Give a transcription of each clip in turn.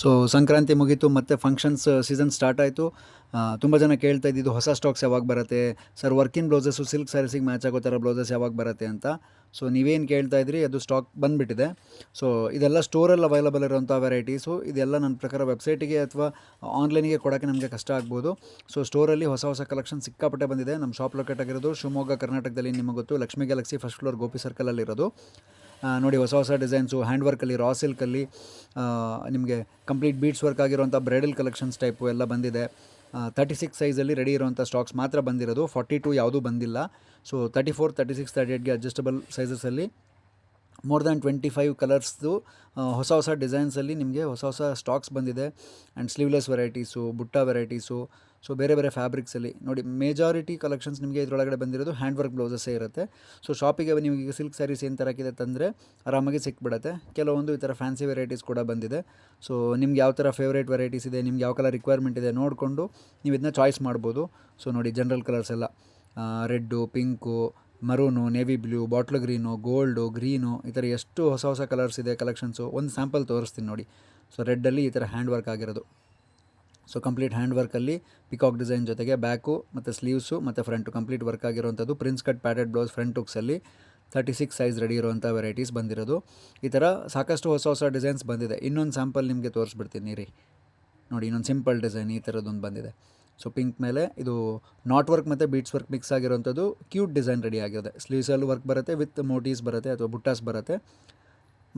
So Sankranti ಮುಗೀತು ಮತ್ತು functions season start ಆಯಿತು. ತುಂಬ ಜನ ಕೇಳ್ತಾ ಇದ್ದಿದ್ದು ಹೊಸ ಸ್ಟಾಕ್ಸ್ ಯಾವಾಗ ಬರುತ್ತೆ ಸರ್, ವರ್ಕಿನ್ ಬ್ಲೌಸಸ್ಸು ಸಿಲ್ಕ್ ಸ್ಯಾರೀಸಿಗೆ ಮ್ಯಾಚ್ ಆಗೋ ಥರ ಬ್ಲೌಸಸ್ ಯಾವಾಗ ಬರುತ್ತೆ ಅಂತ. ಸೊ ನೀವೇನು ಕೇಳ್ತಾ ಇದ್ರಿ ಅದು ಸ್ಟಾಕ್ ಬಂದುಬಿಟ್ಟಿದೆ. ಸೊ ಇದೆಲ್ಲ ಸ್ಟೋರಲ್ಲಿ ಅವೈಲಬಲ್ ಇರೋಂಥ ವೆರೈಟೀಸು. ಇದೆಲ್ಲ ನನ್ನ ಪ್ರಕಾರ ವೆಬ್ಸೈಟಿಗೆ ಅಥವಾ ಆನ್ಲೈನಿಗೆ ಕೊಡೋಕ್ಕೆ ನಮಗೆ ಕಷ್ಟ ಆಗ್ಬೋದು. ಸೊ ಸ್ಟೋರಲ್ಲಿ ಹೊಸ ಹೊಸ ಕಲೆಕ್ಷನ್ ಸಿಕ್ಕಾಪಟ್ಟೆ ಬಂದಿದೆ. ನಮ್ಮ ಶಾಪ್ ಲೊಕೇಟ್ ಆಗಿರೋದು ಶಿವಮೊಗ್ಗ, ಕರ್ನಾಟಕದಲ್ಲಿ. ನಿಮಗೆ ಗೊತ್ತು, Lakshmi galaxy first floor Gopi ಸರ್ಕಲಲ್ಲಿರೋದು. ನೋಡಿ, ಹೊಸ ಹೊಸ ಡಿಸೈನ್ಸು, ಹ್ಯಾಂಡ್ ವರ್ಕಲ್ಲಿ, ರಾ ಸಿಲ್ಕಲ್ಲಿ ನಿಮಗೆ ಕಂಪ್ಲೀಟ್ ಬೀಡ್ಸ್ ವರ್ಕ್ ಆಗಿರೋಂಥ ಬ್ರೈಡಲ್ ಕಲೆಕ್ಷನ್ಸ್ ಟೈಪು ಎಲ್ಲ ಬಂದಿದೆ. 36 ಸೈಜಲ್ಲಿ ರೆಡಿ ಇರೋಂಥ ಸ್ಟಾಕ್ಸ್ ಮಾತ್ರ ಬಂದಿರೋದು, 42 ಯಾವುದೂ ಬಂದಿಲ್ಲ. ಸೊ 34, 36, 38ಗೆ ಅಡ್ಜಸ್ಟಬಲ್ ಸೈಜಸಲ್ಲಿ ಮೋರ್ ದ್ಯಾನ್ 25 ಕಲರ್ಸ್ದು ಹೊಸ ಹೊಸ ಡಿಸೈನ್ಸಲ್ಲಿ ನಿಮಗೆ ಹೊಸ ಹೊಸ ಸ್ಟಾಕ್ಸ್ ಬಂದಿದೆ. ಆ್ಯಂಡ್ ಸ್ಲೀವ್ಲೆಸ್ ವೆರೈಟೀಸು, ಬುಟ್ಟ ವೆರೈಟೀಸು, ಸೊ ಬೇರೆ ಬೇರೆ ಫ್ಯಾಬ್ರಿಕ್ಸಲ್ಲಿ ನೋಡಿ. ಮೇಜಾರಿಟಿ ಕಲೆಕ್ಷನ್ಸ್ ನಿಮಗೆ ಇದರೊಳಗಡೆ ಬಂದಿರೋದು ಹ್ಯಾಂಡ್ ವರ್ಕ್ ಬ್ಲೌಸಸ್ಸೇ ಇರುತ್ತೆ. ಸೊ ಶಾಪಿಗೆ ನಿಮಗೆ ಸಿಲ್ಕ್ ಸ್ಯಾರೀಸ್ ಏನು ತರಕ್ಕಿದೆ ತಂದರೆ ಆರಾಮಾಗಿ ಸಿಕ್ಬಿಡುತ್ತೆ. ಕೆಲವೊಂದು ಈ ಥರ ಫ್ಯಾನ್ಸಿ ವೆರೈಟೀಸ್ ಕೂಡ ಬಂದಿದೆ. ಸೊ ನಿಮ್ಗೆ ಯಾವ ಥರ ಫೇವ್ರೇಟ್ ವೆರೈಟೀಸ್ ಇದೆ, ನಿಮ್ಗೆ ಯಾವ ಕಲರ್ ರಿಕ್ವೈರ್ಮೆಂಟ್ ಇದೆ ನೋಡಿಕೊಂಡು ನೀವು ಇದನ್ನ ಚಾಯ್ಸ್ ಮಾಡ್ಬೋದು. ಸೊ ನೋಡಿ, ಜನರಲ್ ಕಲರ್ಸ್ ಎಲ್ಲ red, pink, maroon, navy blue, bottle green, gold, green, ಈ ಥರ ಎಷ್ಟು ಹೊಸ ಹೊಸ ಕಲರ್ಸ್ ಇದೆ ಕಲೆಕ್ಷನ್ಸು. ಒಂದು ಸ್ಯಾಂಪಲ್ ತೋರಿಸ್ತೀನಿ ನೋಡಿ. ಸೊ ರೆಡ್ಡಲ್ಲಿ ಈ ಥರ ಹ್ಯಾಂಡ್ ವರ್ಕ್ ಆಗಿರೋದು. ಸೊ ಕಂಪ್ಲೀಟ್ ಹ್ಯಾಂಡ್ ವರ್ಕಲ್ಲಿ ಪಿಕಾಕ್ ಡಿಸೈನ್ ಜೊತೆಗೆ ಬ್ಯಾಕು ಮತ್ತು ಸ್ಲೀವ್ಸು ಮತ್ತು ಫ್ರಂಟು ಕಂಪ್ಲೀಟ್ ವರ್ಕ್ ಆಗಿರೋವಂಥದ್ದು. Prince cut padded blouse, front ಹುಕ್ಸಲ್ಲಿ 36 ಸೈಜ್ ರೆಡಿ ಇರೋವಂಥ ವೆರೈಟೀಸ್ ಬಂದಿರೋದು. ಈ ಥರ ಸಾಕಷ್ಟು ಹೊಸ ಹೊಸ ಡಿಸೈನ್ಸ್ ಬಂದಿದೆ. ಇನ್ನೊಂದು ಸ್ಯಾಂಪಲ್ ನಿಮಗೆ ತೋರಿಸ್ಬಿಡ್ತೀನಿ ರೀ. ನೋಡಿ, ಇನ್ನೊಂದು ಸಿಂಪಲ್ ಡಿಸೈನ್ ಈ ಥರದ್ದೊಂದು ಬಂದಿದೆ. ಸೊ ಪಿಂಕ್ ಮೇಲೆ ಇದು ನಾಟ್ ವರ್ಕ್ ಮತ್ತು ಬೀಟ್ಸ್ ವರ್ಕ್ ಮಿಕ್ಸ್ ಆಗಿರೋಂಥದ್ದು ಕ್ಯೂಟ್ ಡಿಸೈನ್ ರೆಡಿ ಆಗಿದೆ. ಸ್ಲೀವ್ಸಲ್ಲೂ ವರ್ಕ್ ಬರುತ್ತೆ, ವಿತ್ ಮೋಟೀಸ್ ಬರುತ್ತೆ ಅಥವಾ ಬುಟ್ಟಾಸ್ ಬರುತ್ತೆ.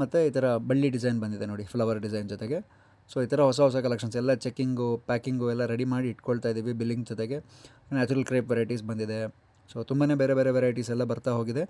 ಮತ್ತು ಈ ಥರ ಬಳ್ಳಿ ಡಿಸೈನ್ ಬಂದಿದೆ ನೋಡಿ, ಫ್ಲವರ್ ಡಿಸೈನ್ ಜೊತೆಗೆ. ಸೊ ಈ ಥರ ಹೊಸ ಹೊಸ ಕಲೆಕ್ಷನ್ಸ್ ಎಲ್ಲ ಚೆಕ್ಕಿಂಗು, ಪ್ಯಾಕಿಂಗು ಎಲ್ಲ ರೆಡಿ ಮಾಡಿ ಇಟ್ಕೊಳ್ತಾ ಇದ್ದೀವಿ ಬಿಲ್ಲಿಂಗ್ ಜೊತೆಗೆ. ನ್ಯಾಚುರಲ್ ಕ್ರೇಪ್ ವೆರೈಟೀಸ್ ಬಂದಿದೆ. ಸೊ ತುಂಬಾ ಬೇರೆ ಬೇರೆ ವೆರೈಟೀಸ್ ಎಲ್ಲ ಬರ್ತಾ ಹೋಗಿದೆ.